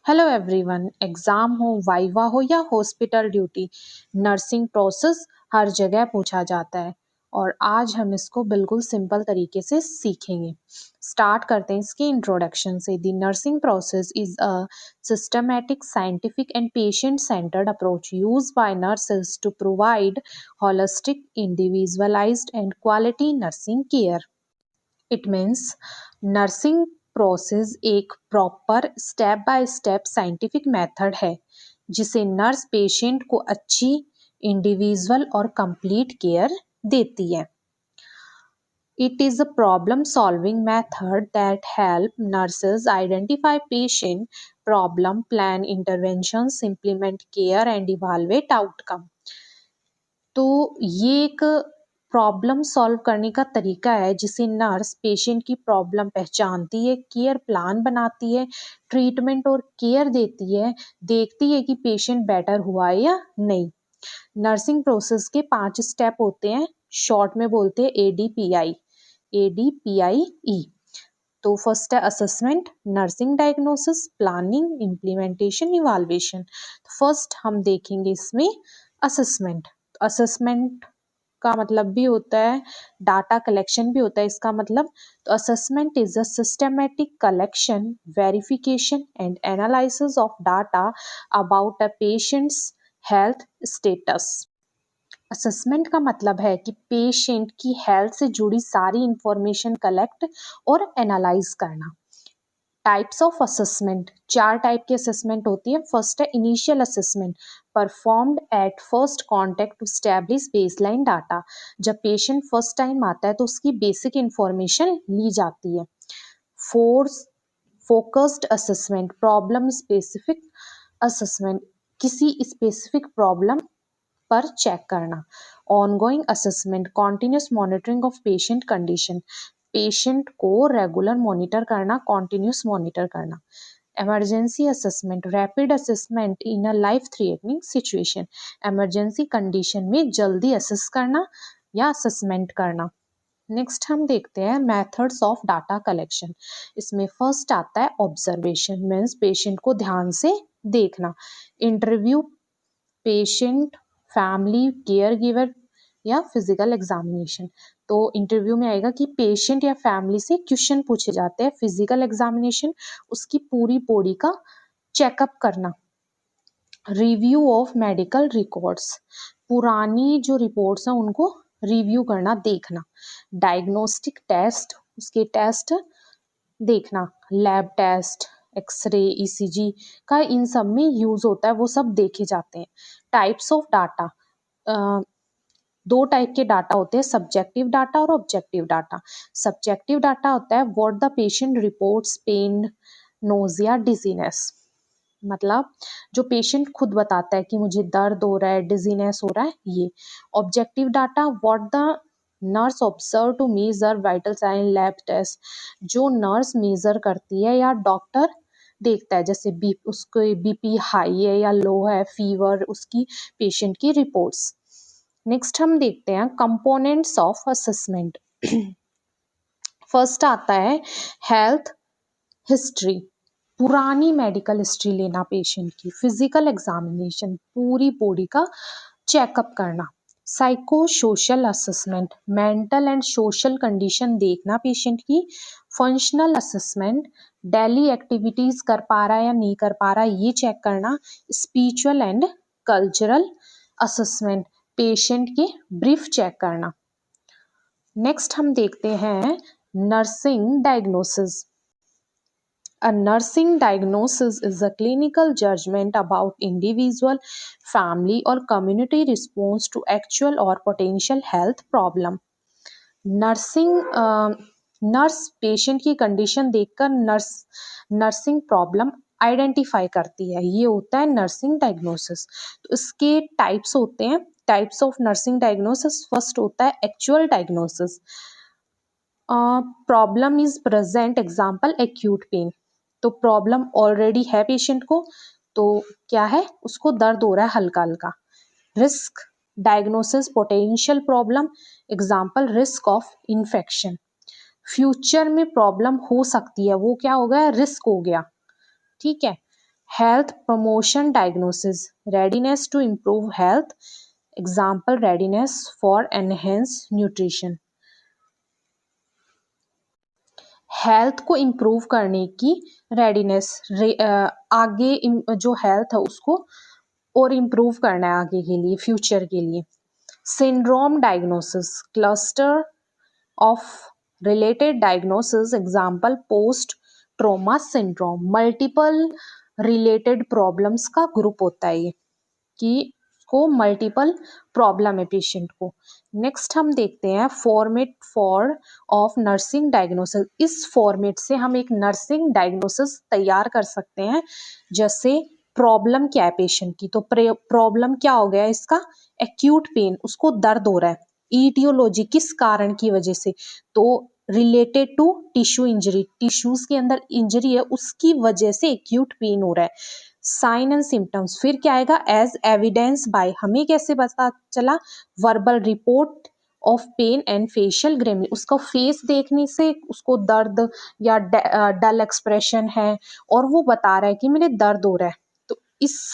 Hello everyone. Exam हो, viva हो या हॉस्पिटल ड्यूटी, नर्सिंग प्रोसेस हर जगह पूछा जाता है और आज हम इसको बिल्कुल सिंपल तरीके से सीखेंगे। स्टार्ट करते हैं इसके इंट्रोडक्शन से। The nursing process is a systematic, scientific and patient centred approach used by nurses to provide holistic, individualised and quality nursing care. It means nursing process एक proper step by step scientific method है जिसे nurse patient को अच्छी, individual और complete care देती है। It is a problem solving method that help nurses identify patient problem, plan interventions, implement care and evaluate outcome. तो ये एक प्रॉब्लम सॉल्व करने का तरीका है जिसे नर्स पेशेंट की प्रॉब्लम पहचानती है, केयर प्लान बनाती है, ट्रीटमेंट और केयर देती है, देखती है कि पेशेंट बेटर हुआ है या नहीं। नर्सिंग प्रोसेस के 5 स्टेप होते हैं, शॉर्ट में बोलते हैं ADPI, ADPIE। तो फर्स्ट है assessment, nursing diagnosis, planning, implementation, evaluation. First हम देखेंगे इसमें असेसमेंट। असेसमेंट का मतलब भी होता है डाटा कलेक्शन भी होता है इसका मतलब। तो assessment is a systematic collection, verification and analysis of data about a patients health status. Assessment का मतलब है कि पेशेंट की हेल्थ से जुड़ी सारी इंफॉर्मेशन कलेक्ट और एनालाइज करना। टाइप्स ऑफ असेसमेंट, 4 टाइप की असेसमेंट होती है। फर्स्ट है initial assessment, performed at first contact to establish baseline data. जब पेशेंट फर्स्ट टाइम आता है तो उसकी बेसिक इंफॉर्मेशन ली जाती है। Force focused assessment, problem specific assessment, किसी स्पेसिफिक प्रॉब्लम पर चेक करना। Ongoing assessment, continuous monitoring of patient condition, patient को रेगुलर मॉनिटर करना, कॉन्टिन्यूस मॉनिटर करना। Emergency assessment, rapid assessment in a life threatening situation, emergency condition में जल्दी assess करना या असेसमेंट करना। नेक्स्ट हम देखते हैं मेथड्स ऑफ डाटा कलेक्शन। इसमें फर्स्ट आता है ऑब्जर्वेशन, मीन्स पेशेंट को ध्यान से देखना। Interview patient, family, care giver या फिजिकल एग्जामिनेशन। तो इंटरव्यू में आएगा कि पेशेंट या फैमिली से क्वेश्चन पूछे जाते हैं। फिजिकल एग्जामिनेशन उसकी पूरी बॉडी का चेकअप करना। रिव्यू ऑफ मेडिकल रिकॉर्ड्स, पुरानी जो रिपोर्ट्स हैं उनको रिव्यू करना, देखना। डायग्नोस्टिक टेस्ट, उसके टेस्ट देखना। लैब टेस्ट, एक्सरे, ईसीजी का इन सब में यूज होता है, वो सब देखे जाते हैं। टाइप्स ऑफ डाटा, 2 टाइप के डाटा होते हैं, सब्जेक्टिव डाटा और ऑब्जेक्टिव डाटा। सब्जेक्टिव डाटा होता है what the patient reports, pain, nausea, dizziness, मतलब जो पेशेंट खुद बताता है कि मुझे दर्द हो रहा है, डिजीनेस हो रहा है, ये। Objective data, what the nurse observe to measure vital sign, lab test, जो नर्स मेजर करती है या डॉक्टर देखता है, जैसे उसको बीपी हाई है या लो है, फीवर, उसकी पेशेंट की रिपोर्ट्स। नेक्स्ट हम देखते हैं कंपोनेंट्स ऑफ असेसमेंट। फर्स्ट आता है हेल्थ हिस्ट्री, पुरानी मेडिकल हिस्ट्री लेना पेशेंट की। फिजिकल एग्जामिनेशन, पूरी बॉडी का चेकअप करना। Psycho social assessment, mental and social condition देखना पेशेंट की। फंक्शनल असेसमेंट, डेली एक्टिविटीज कर पा रहा है या नहीं कर पा रहा, ये चेक करना। Spiritual and cultural assessment, patient के ब्रीफ चेक करना। नेक्स्ट हम देखते हैं nursing diagnosis. A nursing diagnosis is a clinical judgment about individual, family or community response to actual or potential health problem. Nurse patient की condition देखकर nursing problem identify करती है, ये होता है नर्सिंग डायग्नोसिस। तो इसके टाइप्स होते हैं, types of nursing diagnosis. First होता है actual diagnosis, problem is present, example acute pain. तो प्रॉब्लम ऑलरेडी है पेशेंट को, तो क्या है, उसको दर्द हो रहा है हल्का हल्का। Risk diagnosis, potential problem, example risk of infection. Future में प्रॉब्लम हो सकती है, वो क्या हो गया, रिस्क हो गया, ठीक है। Health promotion diagnosis, readiness to improve health, example readiness for enhance nutrition. Health को इम्प्रूव करने की रेडीनेस, आगे जो हेल्थ है उसको और इम्प्रूव करना है आगे के लिए, फ्यूचर के लिए। Syndrome diagnosis, cluster of related diagnosis, example post trauma syndrome. Multiple related problems का ग्रुप होता है ये, कि को मल्टीपल प्रॉब्लम है पेशेंट को। नेक्स्ट हम देखते हैं format for of nursing diagnosis. इस फॉर्मेट से हम एक नर्सिंग डायग्नोसिस तैयार कर सकते हैं। जैसे प्रॉब्लम क्या है पेशेंट की, तो प्रॉब्लम क्या हो गया इसका, एक्यूट पेन, उसको दर्द हो रहा है। ईटियोलॉजी, किस कारण की वजह से, तो related to tissue injury, tissues के अंदर इंजरी है उसकी वजह से एक्यूट पेन हो रहा है। साइन एंड सिम्टम्स, फिर क्या आएगा, एज एविडेंस बाय, हमें कैसे पता चला, verbal report of pain and facial grimacing, उसका फेस देखने से उसको दर्द या डल एक्सप्रेशन है और वो बता रहा है कि मेरे दर्द हो रहा है। तो इस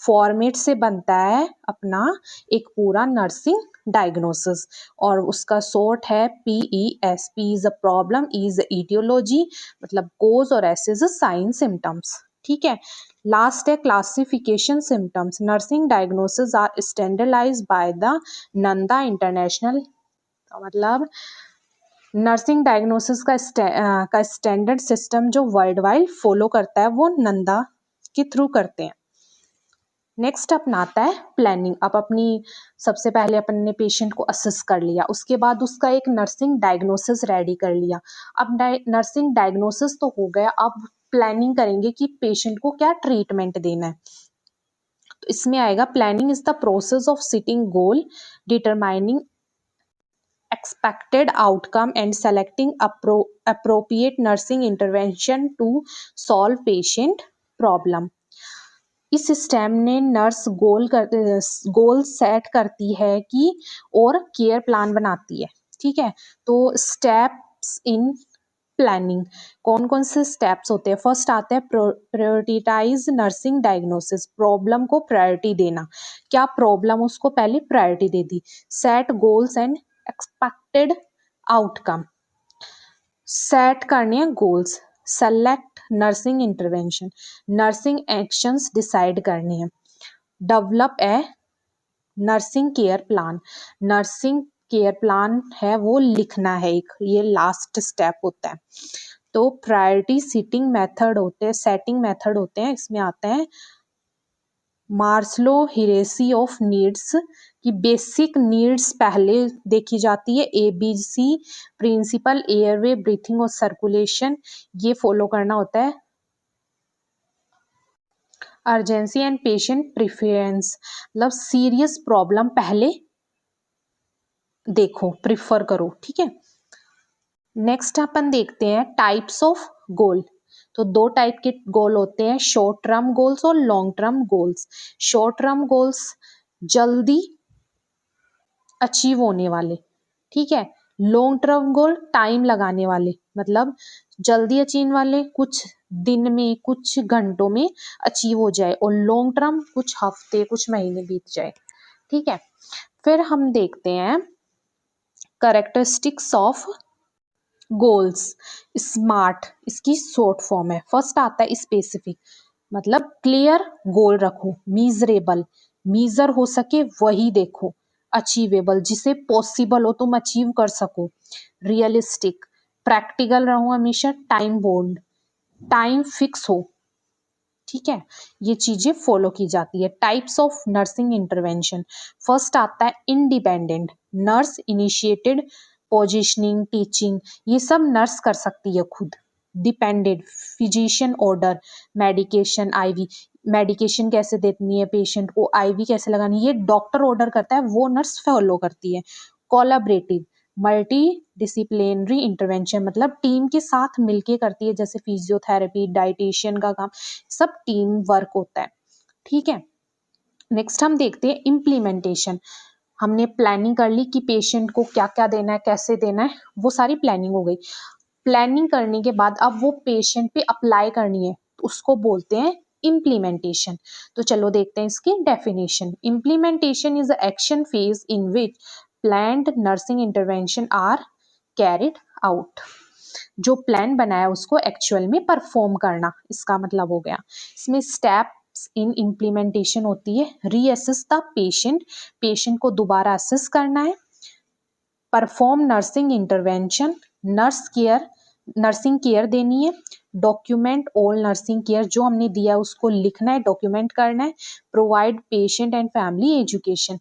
फॉर्मेट से बनता है अपना एक पूरा नर्सिंग डायग्नोसिस, और उसका शॉर्ट है PES। P is a problem, E is aetiology, मतलब कोज, और S is a sign symptoms. ठीक है। लास्ट है classification symptoms. Nursing diagnosis are standardised by the NANDA international, मतलब नर्सिंग डायग्नोसिस का स्टैंडर्ड सिस्टम जो वर्ल्ड वाइड फॉलो करता है वो नंदा के थ्रू करते हैं। नेक्स्ट अपनाता है प्लानिंग। अब अपनी सबसे पहले अपन ने पेशेंट को असेस कर लिया, उसके बाद उसका एक नर्सिंग डायग्नोसिस रेडी कर लिया। अब नर्सिंग डायग्नोसिस तो हो गया, अब प्लानिंग करेंगे कि पेशेंट को क्या ट्रीटमेंट देना है। तो इसमें आएगा, planning is the process of sitting goal, determining expected outcome and selecting appropriate nursing intervention to solve patient problem। इस स्टेम ने नर्स गोल सेट करती है कि और केयर प्लान बनाती है। ठीक है, तो स्टेप्स इन प्लानिंग, कौन कौन से स्टेप्स होते हैं। फर्स्ट आता है प्रायोरिटाइज नर्सिंग डायग्नोसिस, प्रॉब्लम को प्रायोरिटी देना, क्या प्रॉब्लम उसको पहले priority they the. Set goals and expected outcome, set करने हैं goals. Select nursing intervention, nursing actions decide करने हैं। Develop a nursing care plan, nursing care plan है वो लिखना है एक, ये लास्ट स्टेप होता है। तो प्रायोरिटी सीटिंग मेथड होते हैं, सेटिंग मेथड होते हैं, इसमें आते हैं मार्सलो हिरेसी ऑफ नीड्स, की बेसिक नीड्स पहले देखी जाती है। ABC प्रिंसिपल, एयरवे, ब्रीथिंग और सर्कुलेशन, ये फॉलो करना होता है। अर्जेंसी एंड पेशेंट प्रिफरेंस, मतलब सीरियस प्रॉब्लम पहले देखो, प्रिफर करो। ठीक है, नेक्स्ट अपन देखते हैं टाइप्स ऑफ गोल। तो दो टाइप के गोल होते हैं, शॉर्ट टर्म गोल्स और long term goals. Short term goals जल्दी अचीव होने वाले, ठीक है। लॉन्ग टर्म गोल टाइम लगाने वाले, मतलब जल्दी अचीव वाले कुछ दिन में, कुछ घंटों में अचीव हो जाए, और लॉन्ग टर्म कुछ हफ्ते, कुछ महीने बीत जाए। ठीक है, फिर हम देखते हैं कैरेक्टरिस्टिक्स ऑफ गोल्स। स्मार्ट इसकी शॉर्ट फॉर्म है। फर्स्ट आता है स्पेसिफिक, मतलब क्लियर गोल रखो। मीजरेबल, मीजर हो सके वही देखो। अचीवेबल, जिसे पॉसिबल हो तुम अचीव कर सको। रियलिस्टिक, प्रैक्टिकल रहो हमेशा। टाइम बाउंड, टाइम फिक्स हो। ठीक है, ये चीजें फॉलो की जाती है। Types of nursing intervention, first आता है independent, nurse initiated positioning, teaching, ये सब नर्स कर सकती है खुद। Dependent, physician order, medication, IV, medication कैसे देनी है पेशेंट को, IV कैसे लगानी है, ये डॉक्टर ऑर्डर करता है, वो नर्स फॉलो करती है। कोलैबोरेटिव, मल्टी डिसिप्लिनरी इंटरवेंशन, मतलब टीम के साथ मिलके करती है, जैसे फिजियोथेरेपी, डाइटिशियन का काम, सब टीम वर्क होता है। ठीक है, नेक्स्ट हम देखते हैं इम्प्लीमेंटेशन। हमने प्लानिंग कर ली कि पेशेंट को क्या क्या देना है, कैसे देना है, वो सारी प्लानिंग हो गई। प्लानिंग करने के बाद अब वो पेशेंट पे अप्लाई करनी है, तो उसको बोलते हैं इम्प्लीमेंटेशन। तो चलो देखते हैं इसकी definition. Implementation is a action phase in which planned nursing intervention are carried out. जो प्लान बनाया उसको एक्चुअल में परफॉर्म करना, इसका मतलब हो गया। इसमें स्टेप्स इन इम्प्लीमेंटेशन होती है, रीअसेस द पेशेंट, पेशेंट को दोबारा असेस करना है, perform nursing intervention, nursing care देनी है, डॉक्यूमेंट ऑल नर्सिंग केयर, जो हमने दिया है उसको लिखना है, डॉक्यूमेंट करना है, provide patient and family education,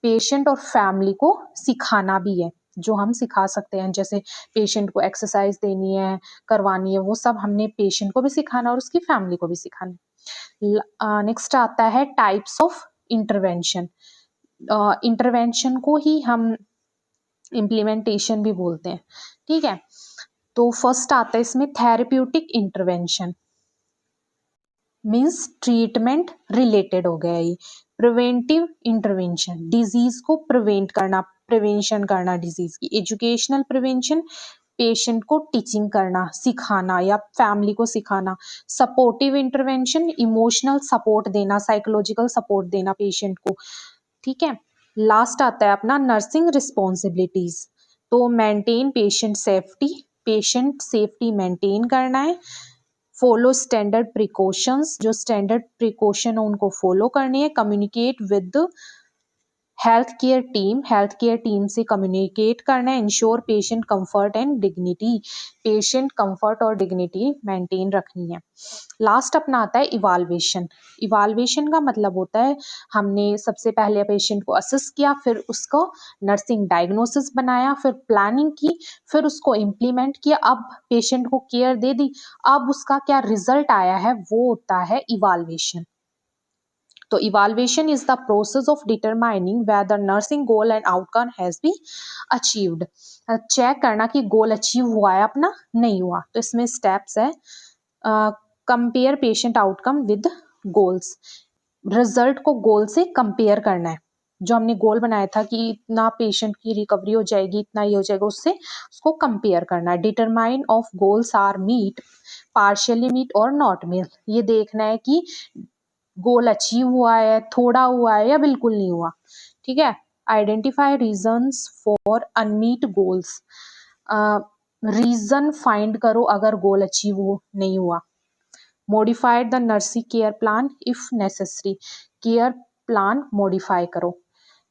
patient और फैमिली को सिखाना भी है, जो हम सिखा सकते हैं, जैसे पेशेंट को एक्सरसाइज देनी है, करवानी है, वो सब हमने पेशेंट को भी सिखाना और उसकी फैमिली को भी सिखाना। नेक्स्ट आता है टाइप्स ऑफ इंटरवेंशन। इंटरवेंशन को ही हम इम्प्लीमेंटेशन भी बोलते हैं, ठीक है। तो फर्स्ट आता है इसमें therapeutic intervention, means treatment related हो गया ये। प्रिवेंटिव इंटरवेंशन, डिजीज को प्रिवेंट करना, प्रिवेंशन करना डिजीज की। एजुकेशनल प्रिवेंशन, पेशेंट को टीचिंग करना, सिखाना या फैमिली को सिखाना। सपोर्टिव इंटरवेंशन, इमोशनल सपोर्ट देना, साइकोलॉजिकल सपोर्ट देना पेशेंट को, ठीक है। लास्ट आता है अपना नर्सिंग रिस्पॉन्सिबिलिटीज। तो maintain patient safety, patient safety maintain करना है। फॉलो स्टैंडर्ड प्रिकॉशंस, जो स्टैंडर्ड प्रिकॉशन है उनको फॉलो करनी है। Communicate with health care team से कम्युनिकेट करना है। Ensure patient comfort and dignity, patient comfort और डिग्निटी मेंटेन रखनी है। लास्ट अपना आता है इवाल्वेशन। इवाल्वेशन का मतलब होता है हमने सबसे पहले पेशेंट को असेस किया, फिर उसको नर्सिंग डायग्नोसिस बनाया, फिर प्लानिंग की, फिर उसको इम्प्लीमेंट किया, अब पेशेंट को केयर दे दी, अब उसका क्या रिजल्ट आया है वो होता है इवाल्वेशन। तो evaluation is the process of determining whether nursing goal and outcome has been achieved. Check करना कि गोल अचीव हुआ है अपना, नहीं हुआ। तो इसमें स्टेप्स है, compare patient outcome with goals, result को गोल से कंपेयर करना है। जो हमने गोल बनाया था कि इतना पेशेंट की रिकवरी हो जाएगी, इतना ये हो जाएगा, उससे उसको कंपेयर करना है। Determine of goals are met, partially met और नॉट मीट, ये देखना है कि गोल अचीव हुआ है, थोड़ा हुआ है या बिल्कुल नहीं हुआ, ठीक है। Identify reasons for unmet goals, reason find करो अगर गोल अचीव हो नहीं हुआ। Modified the nursing care plan if necessary, care plan modify करो।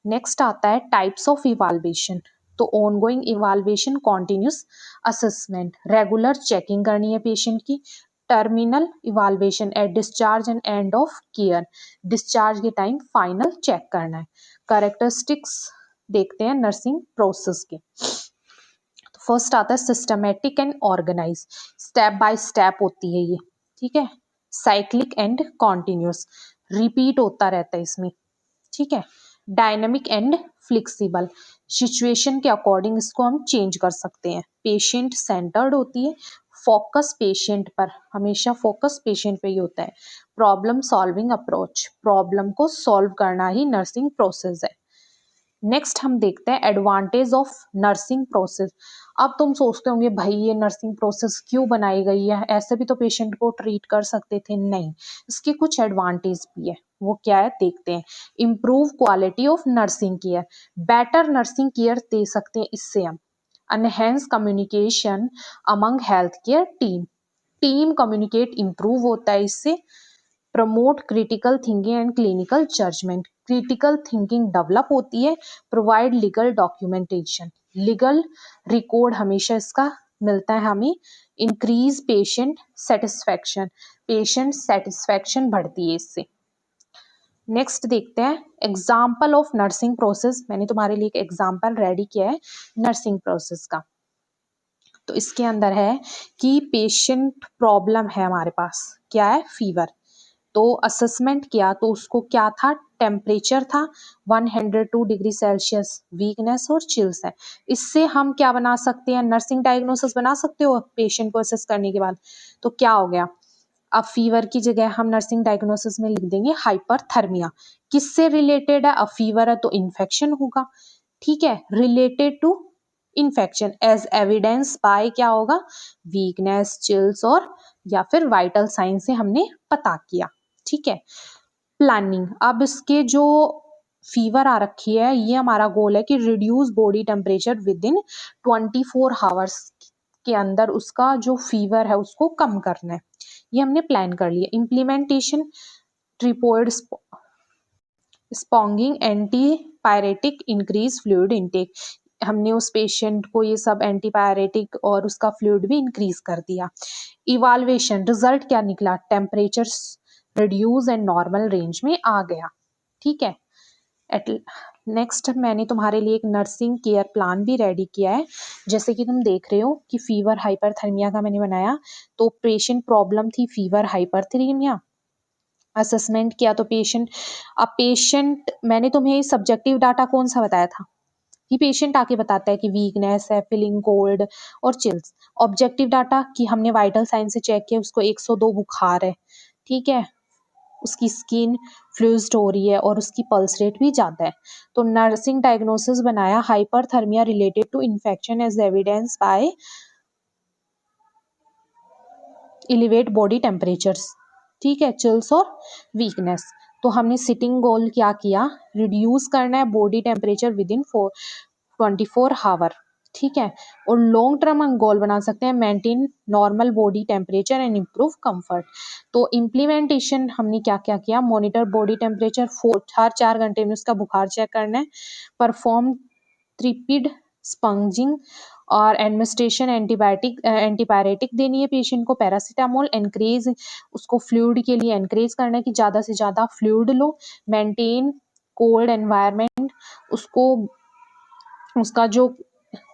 नेक्स्ट आता है टाइप्स ऑफ इवाल्वेशन। तो ongoing evaluation, continuous assessment, regular checking करनी है पेशेंट की। Terminal evaluation at discharge and end of care, discharge के टाइम फाइनल चेक करना है। कैरेक्टरिस्टिक्स देखते हैं नर्सिंग प्रोसेस के। तो फर्स्ट आता है systematic and organise, step by step होती है ये, ठीक है। साइक्लिक एंड कॉन्टिन्यूस, रिपीट होता रहता है इसमें, ठीक है। डायनामिक एंड फ्लेक्सिबल, सिचुएशन के अकॉर्डिंग इसको हम चेंज कर सकते हैं। पेशेंट सेंटर्ड होती है, फोकस पेशेंट पर, हमेशा फोकस पेशेंट पे ही होता है। प्रॉब्लम सॉल्विंग अप्रोच, प्रॉब्लम को सॉल्व करना ही नर्सिंग प्रोसेस है। नेक्स्ट हम देखते हैं एडवांटेज ऑफ नर्सिंग प्रोसेस। अब तुम सोचते होंगे भाई ये नर्सिंग प्रोसेस क्यों बनाई गई है, ऐसे भी तो पेशेंट को ट्रीट कर सकते थे। नहीं, इसके कुछ एडवांटेज भी है, वो क्या है देखते हैं। Improve quality of nursing care, better nursing care दे सकते हैं इससे हम। Enhance communication among health care team, team communicate improve होता है इससे। Promote critical thinking and clinical judgement, critical thinking develop होती है। Provide legal documentation, legal record हमेशा इसका मिलता है हमें। Increase patient satisfaction, patient satisfaction बढ़ती है इससे। नेक्स्ट देखते हैं एग्जाम्पल ऑफ नर्सिंग प्रोसेस। मैंने तुम्हारे लिए एक एग्जाम्पल रेडी किया है नर्सिंग प्रोसेस का। तो इसके अंदर है कि पेशेंट प्रॉब्लम है हमारे पास, क्या है, फीवर। तो असेसमेंट किया तो उसको क्या था, टेम्परेचर था 102 डिग्री सेल्सियस, वीकनेस और चिल्स है। इससे हम क्या बना सकते हैं, नर्सिंग डायग्नोसिस बना सकते हो पेशेंट को असेस करने के बाद। तो क्या हो गया, अब फीवर की जगह हम नर्सिंग डायग्नोसिस में लिख देंगे हाइपरथर्मिया। किससे रिलेटेड है, अब फीवर है तो इन्फेक्शन होगा, ठीक है, related to infection as evidence by क्या होगा, वीकनेस, चिल्स और या फिर वाइटल साइन से हमने पता किया। ठीक है। प्लानिंग, अब इसके जो फीवर आ रखी है, ये हमारा गोल है कि reduce body temperature within 24 hours के अंदर उसका जो फीवर है उसको कम करना है। ये हमने प्लान कर लिया। Implementation, tepid sponging, antipyretic, increase fluid intake. हमने उस पेशेंट को ये सब एंटीपायरेटिक और उसका फ्लूइड भी इंक्रीज कर दिया। इवाल्वेशन, रिजल्ट क्या निकला, temperature reduce and normal range में आ गया, ठीक है। नेक्स्ट मैंने तुम्हारे लिए एक नर्सिंग केयर प्लान भी रेडी किया है। जैसे कि तुम देख रहे हो कि फीवर हाइपरथर्मिया का मैंने बनाया, तो पेशेंट प्रॉब्लम थी फीवर हाइपरथर्मिया। असेसमेंट किया तो पेशेंट मैंने तुम्हें सब्जेक्टिव डाटा कौन सा बताया था कि पेशेंट आके बताता है कि वीकनेस है, फीलिंग कोल्ड और चिल्स। ऑब्जेक्टिव डाटा कि हमने वाइटल साइन से चेक किया, उसको 102 बुखार है, ठीक है, उसकी स्किन फ्लूइड हो रही है और उसकी पल्स रेट भी ज़्यादा है। तो नर्सिंग डायग्नोसिस बनाया hyperthermia related to infection as evidence by elevate body temperatures, ठीक है, चिल्स और वीकनेस। तो हमने सिटिंग गोल क्या किया, रिड्यूस करना है body temperature within 24 hour, ठीक है। और लॉन्ग टर्म हम गोल बना सकते हैं, maintain normal body temperature and improve comfort. तो इम्प्लीमेंटेशन हमने क्या क्या किया, मॉनिटर बॉडी टेम्परेचर, हर 4 घंटे में उसका बुखार चेक करना है, परफॉर्म ट्रिपिड स्पंजिंग और एडमिनिस्ट्रेशन एंटीपायरेटिक देनी है पेशेंट को, पैरासीटामोल, एनकरेज उसको फ्लूइड के लिए एनकरेज करना है कि ज़्यादा से ज़्यादा फ्लूइड लो, मेंटेन कोल्ड एनवायरनमेंट, उसका जो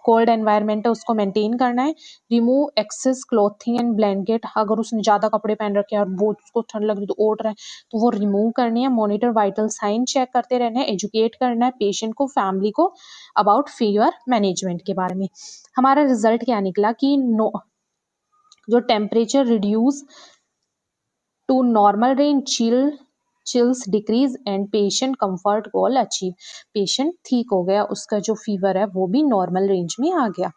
कोल्ड एनवायरनमेंट है उसको मेंटेन करना है, remove excess clothing and blanket, अगर उसने ज़्यादा कपड़े पहन रखे हैं और वो उसको ठंड लग रही तो ओढ़ रहा है तो वो रिमूव करनी है, मॉनिटर वाइटल साइन चेक करते रहना है, एजुकेट करना है पेशेंट को, फैमिली को अबाउट फीवर मैनेजमेंट के बारे में। हमारा रिजल्ट क्या निकला कि जो temperature reduce to normal range, chills decrease and patient comfort goal achieve. Patient ठीक हो गया, उसका जो फीवर है वो भी नॉर्मल रेंज में आ गया,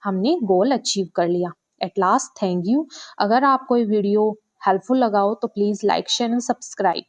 हमने गोल अचीव कर लिया। At last, thank you. अगर आपको ये वीडियो हेल्पफुल लगा हो तो please like, share and subscribe.